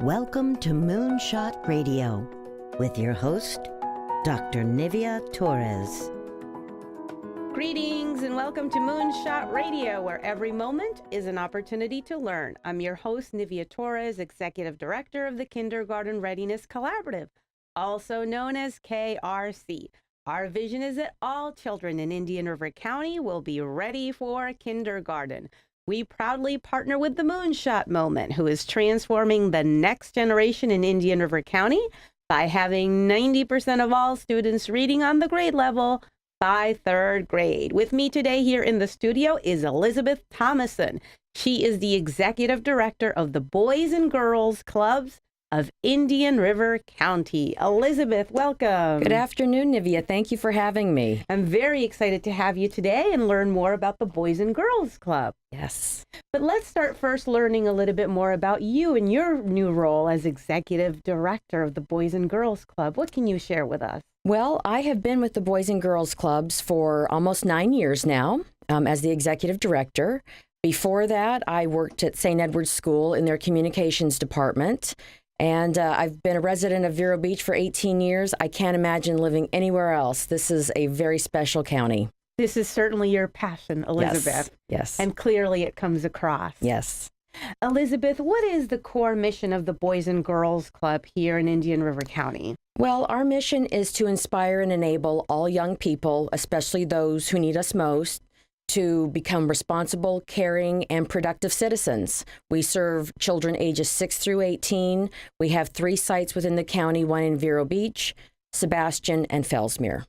Welcome to Moonshot Radio with your host, Dr. Nivea Torres. Greetings and welcome to Moonshot Radio, where every moment is an opportunity to learn. I'm your host, Nivea Torres, Executive Director of the Kindergarten Readiness Collaborative, also known as KRC. Our vision is that all children in Indian River County will be ready for kindergarten. We proudly partner with the Moonshot Moment, who is transforming the next generation in Indian River County by having 90% of all students reading on the grade level by third grade. With me today here in the studio is Elizabeth Thomason. She is the Executive Director of the Boys and Girls Clubs of Indian River County. Elizabeth, welcome. Good afternoon, Nivea. Thank you for having me. I'm very excited to have you today and learn more about the Boys and Girls Club. Yes. But let's start first learning a little bit more about you and your new role as Executive Director of the Boys and Girls Club. What can you share with us? Well, I have been with the Boys and Girls Clubs for almost 9 years now as the Executive Director. Before that, I worked at St. Edward's School in their communications department. And I've been a resident of Vero Beach for 18 years. I can't imagine living anywhere else. This is a very special county. This is certainly your passion, Elizabeth. Yes. And clearly it comes across. Yes. Elizabeth, what is the core mission of the Boys and Girls Club here in Indian River County? Well, our mission is to inspire and enable all young people, especially those who need us most, to become responsible, caring, and productive citizens. We serve children ages 6 through 18. We have 3 sites within the county, one in Vero Beach, Sebastian, and Fellsmere.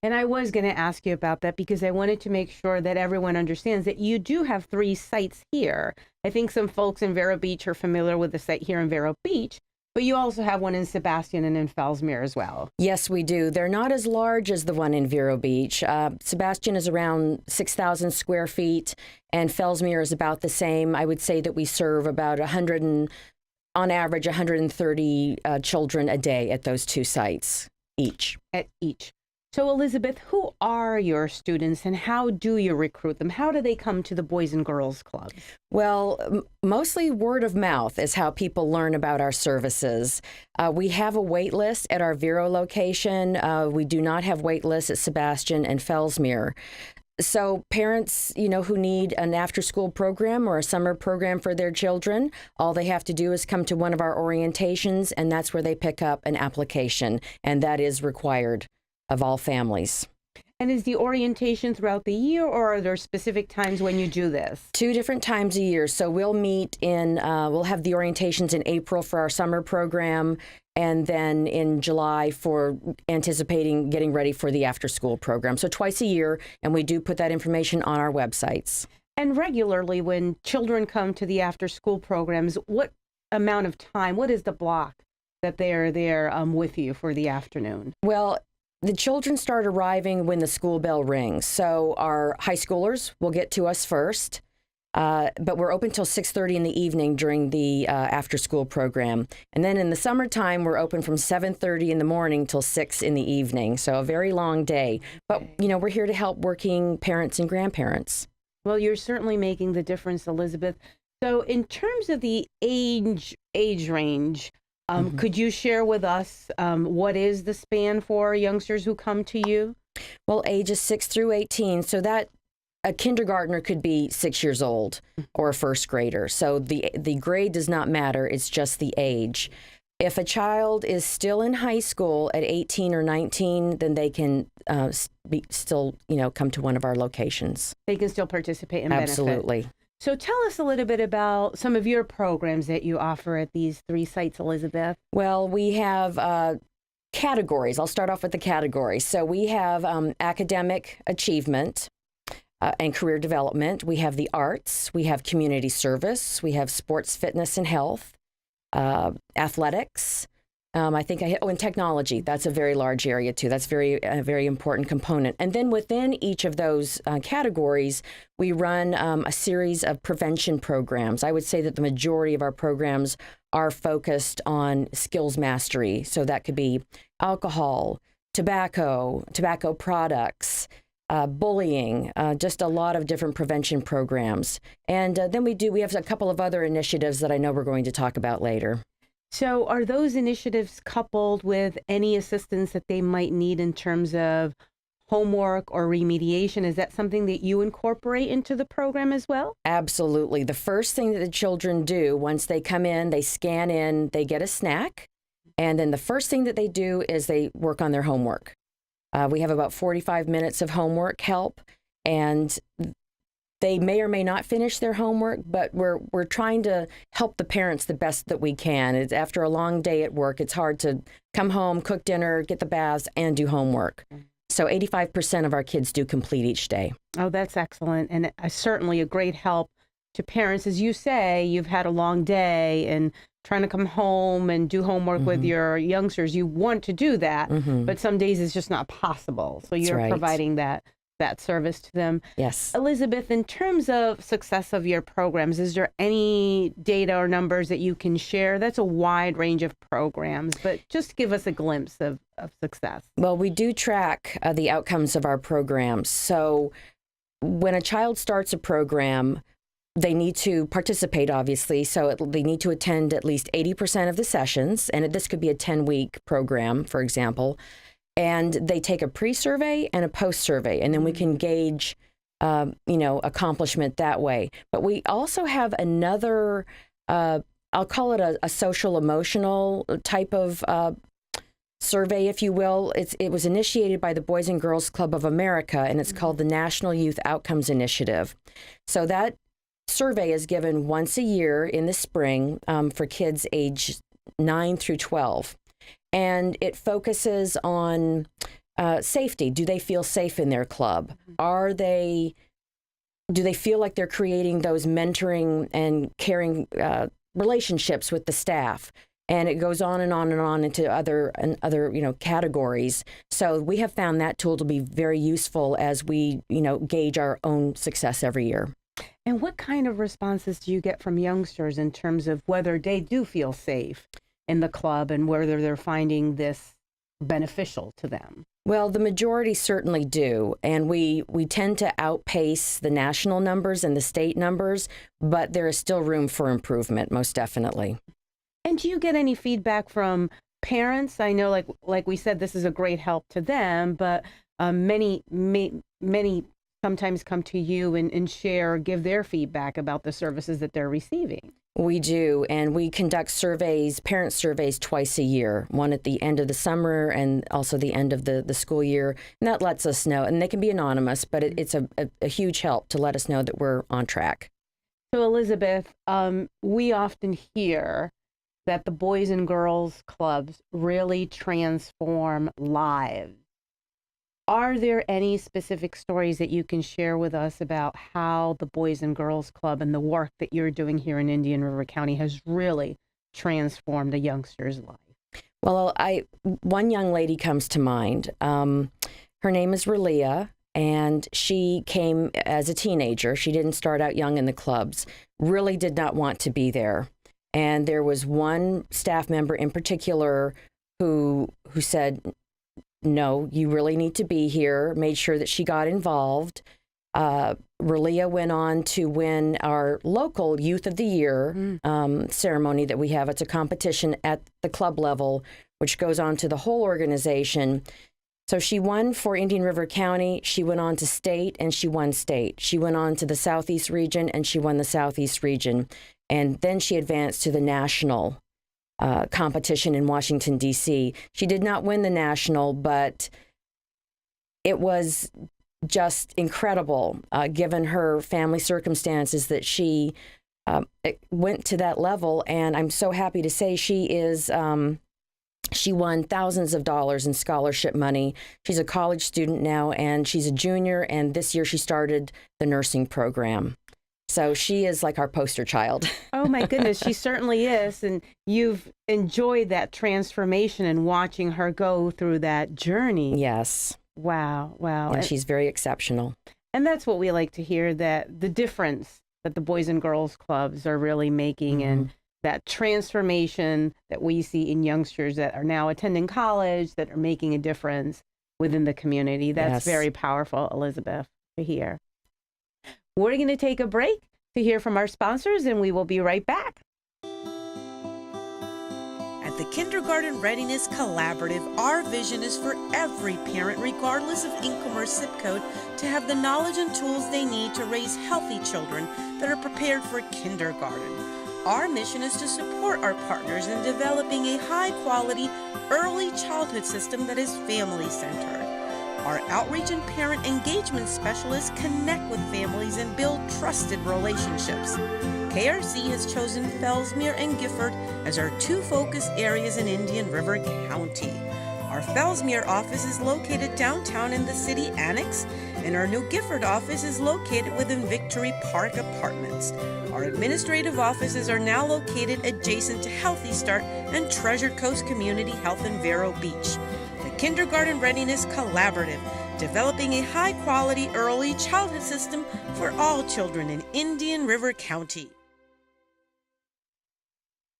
And I was going to ask you about that because I wanted to make sure that everyone understands that you do have 3 sites here. I think some folks in Vero Beach are familiar with the site here in Vero Beach, but you also have one in Sebastian and in Fellsmere as well. Yes, we do. They're not as large as the one in Vero Beach. Sebastian is around 6,000 square feet, and Fellsmere is about the same. I would say that we serve about on average, 130 children a day at those 2 sites each. At each. So, Elizabeth, who are your students and how do you recruit them? How do they come to the Boys and Girls Club? Well, mostly word of mouth is how people learn about our services. We have a wait list at our Vero location. We do not have wait lists at Sebastian and Fellsmere. So parents, who need an after-school program or a summer program for their children, all they have to do is come to one of our orientations, and that's where they pick up an application, and that is required of all families. And is the orientation throughout the year, or are there specific times when you do this? 2 different times a year. So we'll meet we'll have the orientations in April for our summer program, and then in July for getting ready for the after-school program. So twice a year, and we do put that information on our websites. And regularly when children come to the after-school programs, what amount of time, what is the block that they are there with you for the afternoon? Well, the children start arriving when the school bell rings. So our high schoolers will get to us first, but we're open till 6:30 in the evening during the after-school program. And then in the summertime, we're open from 7:30 in the morning till 6 in the evening. So a very long day. But, we're here to help working parents and grandparents. Well, you're certainly making the difference, Elizabeth. So in terms of the age range, could you share with us what is the span for youngsters who come to you? Well, ages 6 through 18. So that a kindergartner could be 6 years old or a first grader. So the grade does not matter. It's just the age. If a child is still in high school at 18 or 19, then they can still come to one of our locations. They can still participate and benefit. Absolutely. So tell us a little bit about some of your programs that you offer at these 3 sites, Elizabeth. Well, we have categories. I'll start off with the categories. So we have academic achievement and career development. We have the arts. We have community service. We have sports, fitness, and health, athletics. And technology. That's a very large area, too. That's a very important component. And then within each of those categories, we run a series of prevention programs. I would say that the majority of our programs are focused on skills mastery. So that could be alcohol, tobacco products, bullying, just a lot of different prevention programs. And then we have a couple of other initiatives that I know we're going to talk about later. So are those initiatives coupled with any assistance that they might need in terms of homework or remediation? Is that something that you incorporate into the program as well? Absolutely. The first thing that the children do once they come in, they scan in, they get a snack, and then the first thing that they do is they work on their homework. We have about 45 minutes of homework help, and they may or may not finish their homework, but we're trying to help the parents the best that we can. It's after a long day at work, it's hard to come home, cook dinner, get the baths, and do homework. So 85% of our kids do complete each day. Oh, that's excellent. And certainly a great help to parents. As you say, you've had a long day and trying to come home and do homework with your youngsters. You want to do that, but some days it's just not possible. So you're providing that service to them. Yes. Elizabeth, in terms of success of your programs, is there any data or numbers that you can share? That's a wide range of programs, but just give us a glimpse of success. Well, we do track the outcomes of our programs. So when a child starts a program, they need to participate, obviously. So they need to attend at least 80% of the sessions. And this could be a 10-week program, for example. And they take a pre-survey and a post-survey, and then we can gauge, accomplishment that way. But we also have another, I'll call it a social-emotional type of survey, if you will. It was initiated by the Boys and Girls Club of America, and it's called the National Youth Outcomes Initiative. So that survey is given once a year in the spring for kids age 9 through 12. And it focuses on safety. Do they feel safe in their club? Do they feel like they're creating those mentoring and caring relationships with the staff? And it goes on and on and on into other categories. So we have found that tool to be very useful as we, gauge our own success every year. And what kind of responses do you get from youngsters in terms of whether they do feel safe in the club and whether they're finding this beneficial to them? Well, the majority certainly do. And we tend to outpace the national numbers and the state numbers, but there is still room for improvement, most definitely. And do you get any feedback from parents? I know, like we said, this is a great help to them, but many sometimes come to you and share or give their feedback about the services that they're receiving. We do, and we conduct parent surveys twice a year, one at the end of the summer and also the end of the school year. And that lets us know, and they can be anonymous, but it's a huge help to let us know that we're on track. So Elizabeth, we often hear that the Boys and Girls Clubs really transform lives. Are there any specific stories that you can share with us about how the Boys and Girls Club and the work that you're doing here in Indian River County has really transformed a youngster's life? Well, one young lady comes to mind. Her name is Relia, and she came as a teenager. She didn't start out young in the clubs, really did not want to be there. And there was one staff member in particular who said, no, you really need to be here, made sure that she got involved. Relia went on to win our local Youth of the Year ceremony that we have. It's a competition at the club level, which goes on to the whole organization. So she won for Indian River County. She went on to state, and she won state. She went on to the Southeast region, and she won the Southeast region. And then she advanced to the national competition in Washington, D.C. She did not win the national, but it was just incredible, given her family circumstances, that she went to that level. And I'm so happy to say she won thousands of dollars in scholarship money. She's a college student now, and she's a junior, and this year she started the nursing program. So she is like our poster child. Oh, my goodness. She certainly is. And you've enjoyed that transformation and watching her go through that journey. Yes. Wow. And she's very exceptional. And that's what we like to hear, that the difference that the Boys and Girls Clubs are really making and that transformation that we see in youngsters that are now attending college, that are making a difference within the community. That's very powerful, Elizabeth, to hear. We're going to take a break to hear from our sponsors, and we will be right back. Kindergarten Readiness Collaborative, our vision is for every parent, regardless of income or zip code, to have the knowledge and tools they need to raise healthy children that are prepared for kindergarten. Our mission is to support our partners in developing a high-quality early childhood system that is family-centered. Our outreach and parent engagement specialists connect with families and build trusted relationships. KRC has chosen Fellsmere and Gifford as our two focus areas in Indian River County. Our Fellsmere office is located downtown in the city annex, and our new Gifford office is located within Victory Park Apartments. Our administrative offices are now located adjacent to Healthy Start and Treasure Coast Community Health in Vero Beach. The Kindergarten Readiness Collaborative, developing a high-quality early childhood system for all children in Indian River County.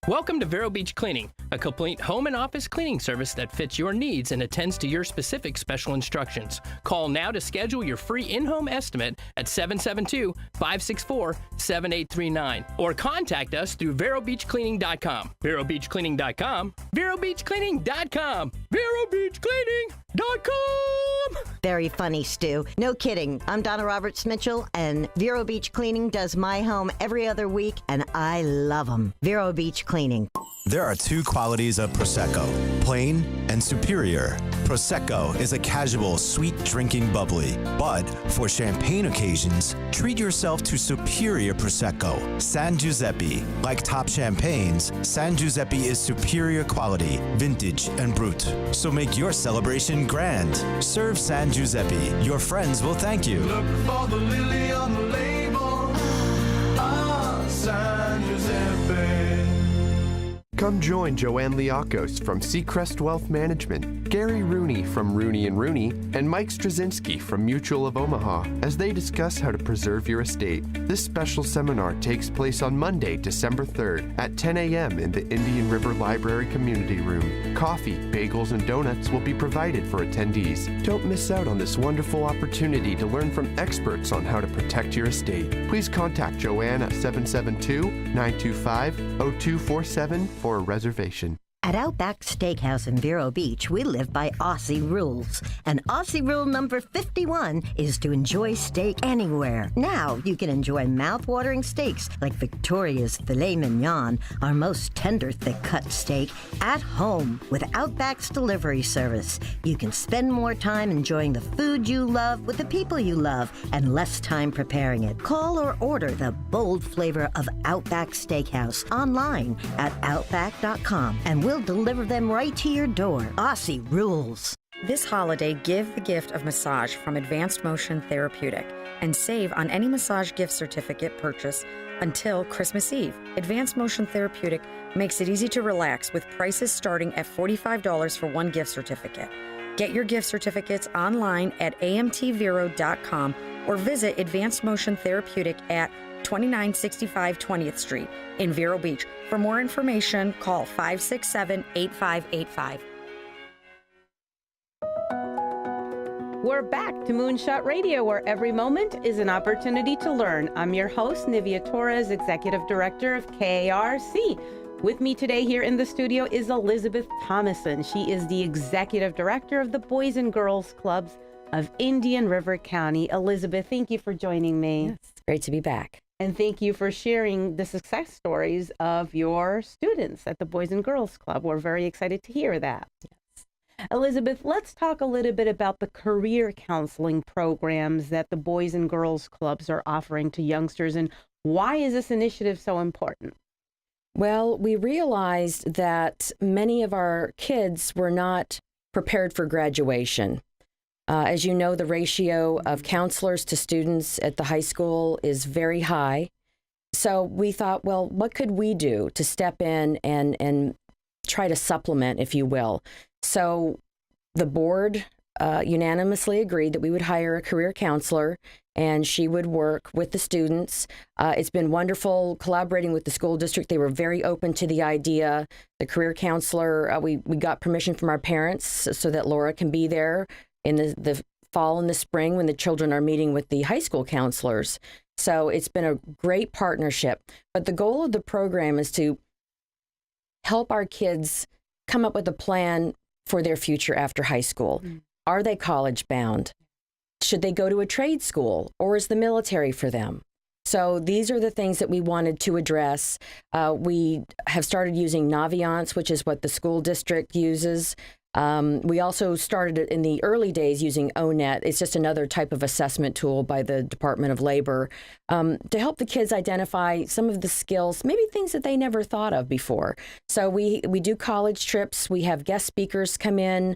Welcome to Vero Beach Cleaning, a complete home and office cleaning service that fits your needs and attends to your specific special instructions. Call now to schedule your free in-home estimate at 772-564-7839 or contact us through verobeachcleaning.com. verobeachcleaning.com. verobeachcleaning.com. verobeachcleaning.com. Very funny, Stu. No kidding. I'm Donna Roberts-Mitchell, and Vero Beach Cleaning does my home every other week, and I love them. Vero Beach Cleaning. There are two qualities of Prosecco, plain and superior. Prosecco is a casual, sweet drinking bubbly, but for champagne occasions, treat yourself to superior Prosecco. San Giuseppe. Like top champagnes, San Giuseppe is superior quality, vintage, and brut. So make your celebration grand. Serve San Giuseppe. Your friends will thank you. Look for the lily on the label. San Giuseppe. Come join Joanne Liakos from Seacrest Wealth Management, Gary Rooney from Rooney & Rooney, and Mike Straczynski from Mutual of Omaha as they discuss how to preserve your estate. This special seminar takes place on Monday, December 3rd at 10 a.m. in the Indian River Library Community Room. Coffee, bagels, and donuts will be provided for attendees. Don't miss out on this wonderful opportunity to learn from experts on how to protect your estate. Please contact Joanne at 772-925-0247 for a reservation. At Outback Steakhouse in Vero Beach, we live by Aussie rules. And Aussie rule number 51 is to enjoy steak anywhere. Now, you can enjoy mouth-watering steaks like Victoria's Filet Mignon, our most tender, thick-cut steak, at home with Outback's delivery service. You can spend more time enjoying the food you love with the people you love and less time preparing it. Call or order the bold flavor of Outback Steakhouse online at outback.com, and we'll deliver them right to your door. Aussie rules. This holiday, give the gift of massage from Advanced Motion Therapeutic and save on any massage gift certificate purchase until Christmas Eve. Advanced Motion Therapeutic makes it easy to relax with prices starting at $45 for one gift certificate. Get your gift certificates online at amtvero.com or visit Advanced Motion Therapeutic at 2965 20th Street in Vero Beach. For more information, call 567-8585. We're back to Moonshot Radio, where every moment is an opportunity to learn. I'm your host, Nivea Torres, Executive Director of KRC. With me today here in the studio is Elizabeth Thomason. She is the Executive Director of the Boys and Girls Clubs of Indian River County. Elizabeth, thank you for joining me. Yes, it's great to be back. And thank you for sharing the success stories of your students at the Boys and Girls Club. We're very excited to hear that. Yes. Elizabeth, let's talk a little bit about the career counseling programs that the Boys and Girls Clubs are offering to youngsters, and why is this initiative so important? Well, we realized that many of our kids were not prepared for graduation. As you know, the ratio of counselors to students at the high school is very high. So we thought, well, what could we do to step in and try to supplement, if you will? So the board unanimously agreed that we would hire a career counselor, and she would work with the students. It's been wonderful collaborating with the school district. They were very open to the idea. The career counselor, we got permission from our parents so that Laura can be there in the fall and the spring when the children are meeting with the high school counselors. So it's been a great partnership. But the goal of the program is to help our kids come up with a plan for their future after high school. Are they college bound? Should they go to a trade school, or is the military for them? So these are the things that we wanted to address. We have started using Naviance, which is what the school district uses. We also started in the early days using ONET. It's just another type of assessment tool by the Department of Labor to help the kids identify some of the skills, maybe things that they never thought of before. So we do college trips. We have guest speakers come in.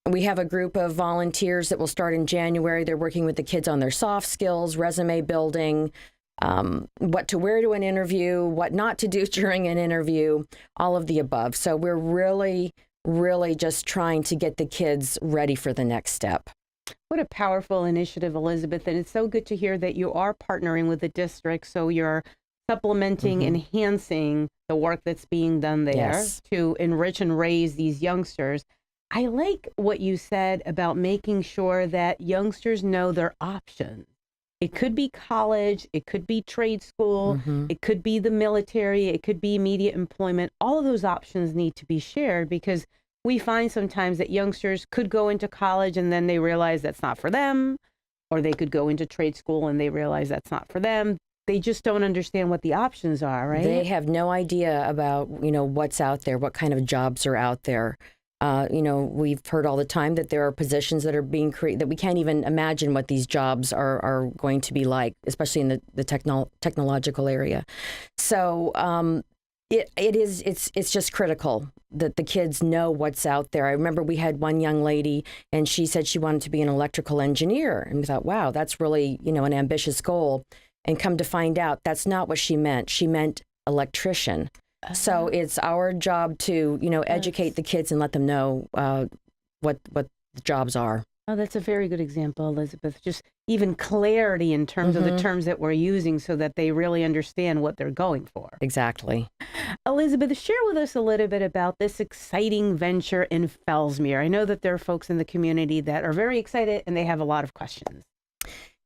We have a group of volunteers that will start in January. They're working with the kids on their soft skills, resume building, what to wear to an interview, what not to do during an interview, all of the above. So we're really just trying to get the kids ready for the next step. What a powerful initiative, Elizabeth. And it's so good to hear that you are partnering with the district. So you're supplementing, enhancing the work that's being done there to enrich and raise these youngsters. I like what you said about making sure that youngsters know their options. It could be college, it could be trade school, it could be the military, it could be immediate employment. All of those options need to be shared, because we find sometimes that youngsters could go into college and then they realize that's not for them, or they could go into trade school and they realize that's not for them. They just don't understand what the options are, right? They have no idea about, what's out there, what kind of jobs are out there. We've heard all the time that there are positions that are being created that we can't even imagine what these jobs are going to be like, especially in the technological area. So it's just critical that the kids know what's out there. I remember we had one young lady, and she said she wanted to be an electrical engineer, and we thought, wow, that's really an ambitious goal. And come to find out, that's not what she meant. She meant electrician. So it's our job to, educate the kids and let them know what the jobs are. Oh, that's a very good example, Elizabeth. Just even clarity in terms of the terms that we're using so that they really understand what they're going for. Exactly. Elizabeth, share with us a little bit about this exciting venture in Fellsmere. I know that there are folks in the community that are very excited and they have a lot of questions.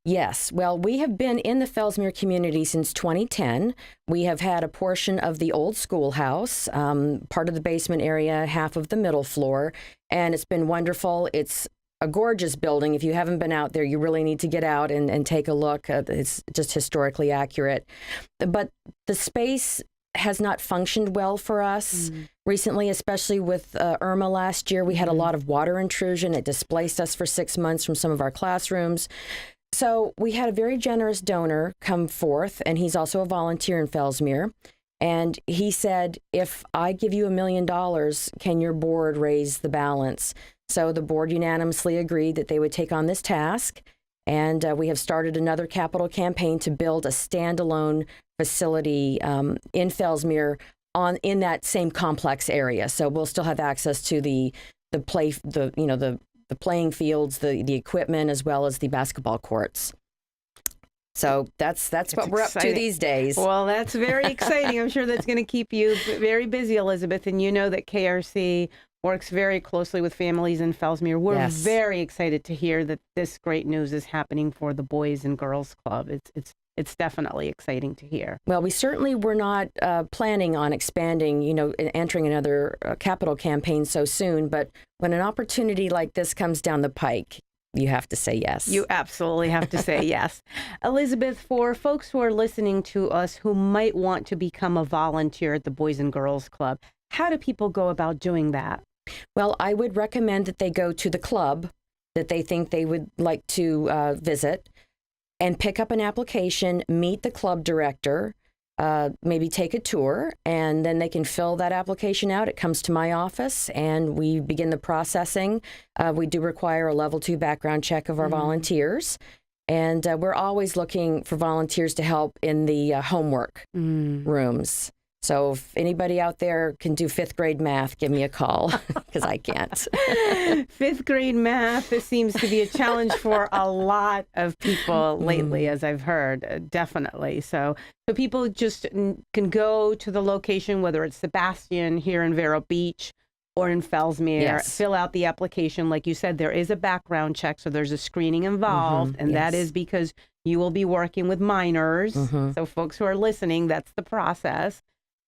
Yes. Well, we have been in the Fellsmere community since 2010. We have had a portion of the old schoolhouse, part of the basement area, half of the middle floor, and it's been wonderful. It's a gorgeous building. If you haven't been out there, you really need to get out and take a look. It's just historically accurate. But the space has not functioned well for us recently, especially with Irma last year. We had a lot of water intrusion. It displaced us for 6 months from some of our classrooms. So we had a very generous donor come forth, and he's also a volunteer in Fellsmere. And he said, if I give you $1 million, can your board raise the balance? So the board unanimously agreed that they would take on this task. And we have started another capital campaign to build a standalone facility in Fellsmere in that same complex area. So we'll still have access to the playing fields, the equipment, as well as the basketball courts. So that's what we're exciting. Up to these days. Well, that's very exciting. I'm sure that's going to keep you very busy, Elizabeth. And you know that KRC works very closely with families in Fellsmere. We're very excited to hear that this great news is happening for the Boys and Girls Club. It's definitely exciting to hear. Well, we certainly were not planning on expanding, entering another capital campaign so soon. But when an opportunity like this comes down the pike, you have to say yes. You absolutely have to say yes. Elizabeth, for folks who are listening to us who might want to become a volunteer at the Boys and Girls Club, how do people go about doing that? Well, I would recommend that they go to the club that they think they would like to visit and pick up an application, meet the club director, maybe take a tour, and then they can fill that application out. It comes to my office, and we begin the processing. We do require a level 2 background check of our volunteers, and we're always looking for volunteers to help in the homework rooms. So if anybody out there can do 5th grade math, give me a call, because I can't. 5th grade math seems to be a challenge for a lot of people lately, as I've heard, definitely. So people just can go to the location, whether it's Sebastian here in Vero Beach or in Fellsmere, fill out the application. Like you said, there is a background check, so there's a screening involved, and that is because you will be working with minors. So folks who are listening, that's the process.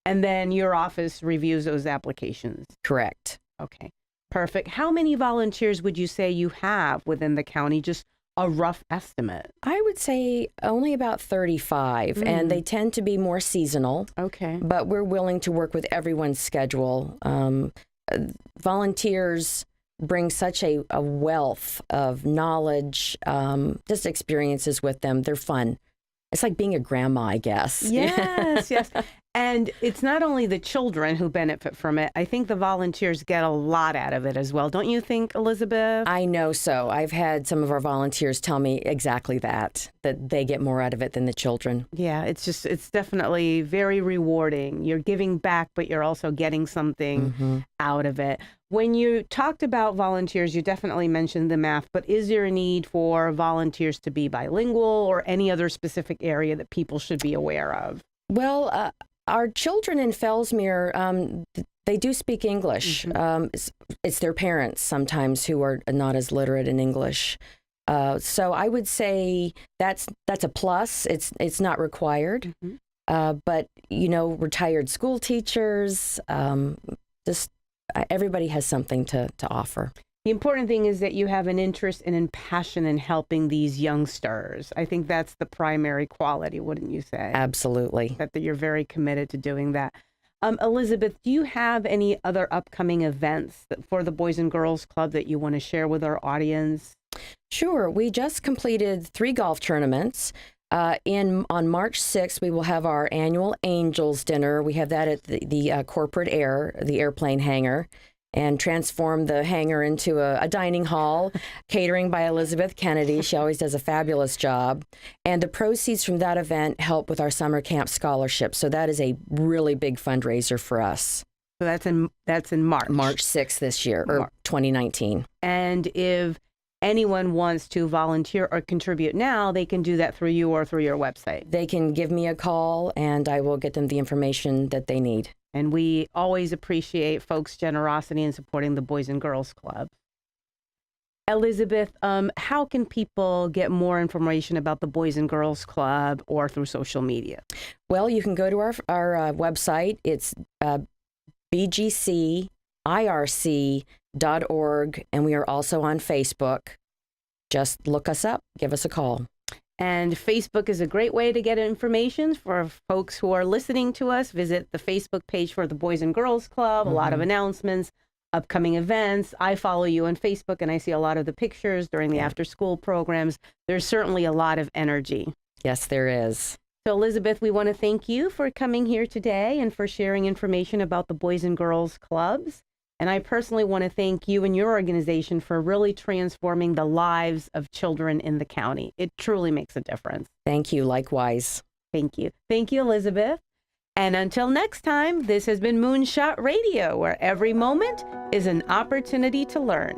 And then your office reviews those applications. Correct. Okay, perfect. How many volunteers would you say you have within the county? Just a rough estimate. I would say only about 35, and they tend to be more seasonal. Okay. But we're willing to work with everyone's schedule. Volunteers bring such a wealth of knowledge, just experiences with them. They're fun. It's like being a grandma, I guess. Yes, yes. And it's not only the children who benefit from it. I think the volunteers get a lot out of it as well. Don't you think, Elizabeth? I know so. I've had some of our volunteers tell me exactly that they get more out of it than the children. Yeah, it's definitely very rewarding. You're giving back, but you're also getting something out of it. When you talked about volunteers, you definitely mentioned the math, but is there a need for volunteers to be bilingual or any other specific area that people should be aware of? Well, our children in Fellsmere, they do speak English. It's their parents sometimes who are not as literate in English. So I would say that's a plus. It's not required. But, retired school teachers, just everybody has something to offer. The important thing is that you have an interest and a passion in helping these youngsters. I think that's the primary quality, wouldn't you say? Absolutely. That you're very committed to doing that. Elizabeth, do you have any other upcoming events for the Boys and Girls Club that you want to share with our audience? Sure. We just completed 3 golf tournaments. On March 6th, we will have our annual Angels Dinner. We have that at the corporate the airplane hangar, and transform the hangar into a dining hall, catering by Elizabeth Kennedy. She always does a fabulous job. And the proceeds from that event help with our summer camp scholarship. So that is a really big fundraiser for us. So that's in March. March 6th this year, or 2019. And if anyone wants to volunteer or contribute now, they can do that through you or through your website. They can give me a call, and I will get them the information that they need. And we always appreciate folks' generosity in supporting the Boys and Girls Club. Elizabeth, how can people get more information about the Boys and Girls Club or through social media? Well, you can go to our website. It's bgcirc.org, and we are also on Facebook. Just look us up. Give us a call. And Facebook is a great way to get information for folks who are listening to us. Visit the Facebook page for the Boys and Girls Club, a lot of announcements, upcoming events. I follow you on Facebook, and I see a lot of the pictures during the after-school programs. There's certainly a lot of energy. Yes, there is. So, Elizabeth, we want to thank you for coming here today and for sharing information about the Boys and Girls Clubs. And I personally want to thank you and your organization for really transforming the lives of children in the county. It truly makes a difference. Thank you. Likewise. Thank you. Thank you, Elizabeth. And until next time, this has been Moonshot Radio, where every moment is an opportunity to learn.